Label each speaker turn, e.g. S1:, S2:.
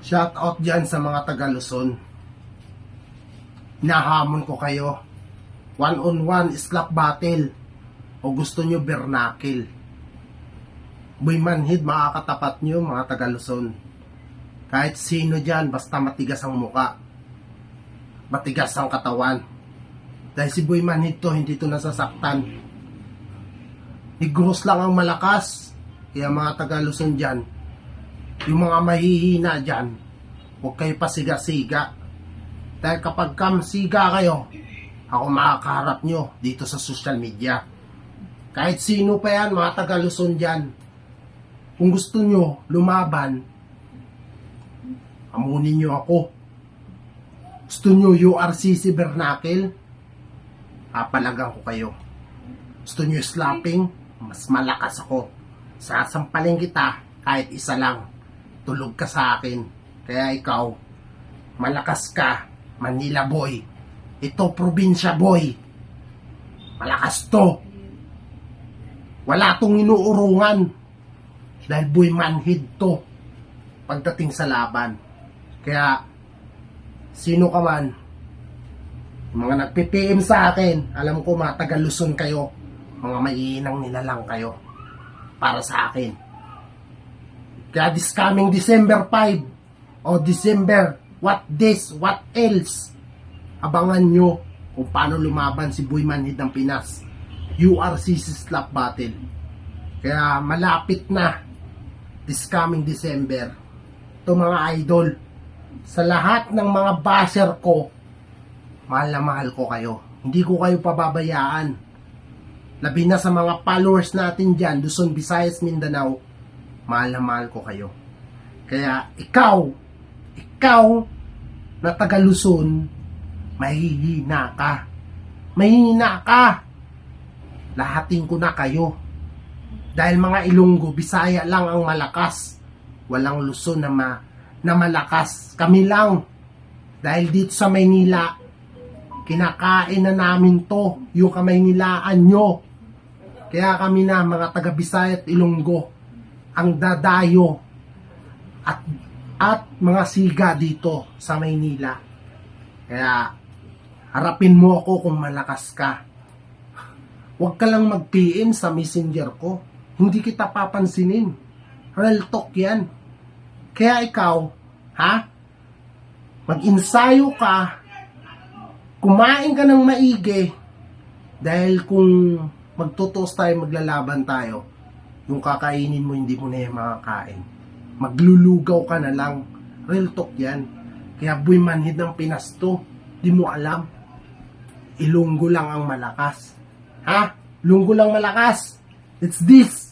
S1: Shout out dyan sa mga taga Luzon. Hinahamon ko kayo. 1-on-1 slap battle. O gusto nyo bernakil. Boy manhid makakatapat nyo mga taga Luzon. Kahit sino dyan basta matigas ang muka. Matigas ang katawan. Dahil si Boy manhid to hindi to nasasaktan. Negros lang ang malakas. Kaya mga taga Luzon dyan, yung mga mahihina dyan, huwag kayo pasiga-siga. Dahil kapag kamsiga kayo, ako makakaharap nyo dito sa social media. Kahit sino pa yan, mga taga Luzon dyan, kung gusto nyo lumaban, amunin nyo ako. Gusto nyo URCC Bernakil, papalagan ko kayo. Gusto nyo slapping, mas malakas ako. Sasampalin kita kahit isa lang. Tulog ka sa akin. Kaya ikaw, malakas ka, Manila boy. Ito probinsya boy. Malakas to. Wala tong inuurungan. Dahil boy manhid to pagdating sa laban. Kaya sino ka man, mga nagpipm sa akin, alam ko mga taga Luzon kayo, mga maiinang nilalang kayo para sa akin. Kaya this coming December 5 o December what this, what else, abangan nyo kung paano lumaban si Boy Manhid ng Pinas. URCC slap battle. Kaya malapit na this coming December. Ito mga idol, sa lahat ng mga basher ko, mahal na mahal ko kayo. Hindi ko kayo pababayaan. Labi na sa mga followers natin dyan, Luzon, Visayas, Mindanao, mahal na mahal ko kayo. Kaya ikaw na taga Luzon, mahihina ka. Mahihina ka. Lahatin ko na kayo. Dahil mga Ilonggo, Bisaya lang ang malakas. Walang Luzon na malakas. Kami lang. Dahil dito sa Maynila, kinakain na namin to, yung kamaynilaan nyo. Kaya kami na, mga taga Bisaya at Ilonggo, ang dadayo at mga siga dito sa Maynila. Kaya, harapin mo ako kung malakas ka. Huwag ka lang mag-PM sa messenger ko. Hindi kita papansinin. Real talk yan. Kaya ikaw, mag-insayo ka, kumain ka ng maigi, dahil kung magtutos tayo, maglalaban tayo, yung kakainin mo, hindi mo na yung makakain. Maglulugaw ka na lang. Real talk yan. Kaya Boy Manhid ng Pinas to, di mo alam. Ilonggo lang ang malakas. Ilonggo lang malakas. It's this.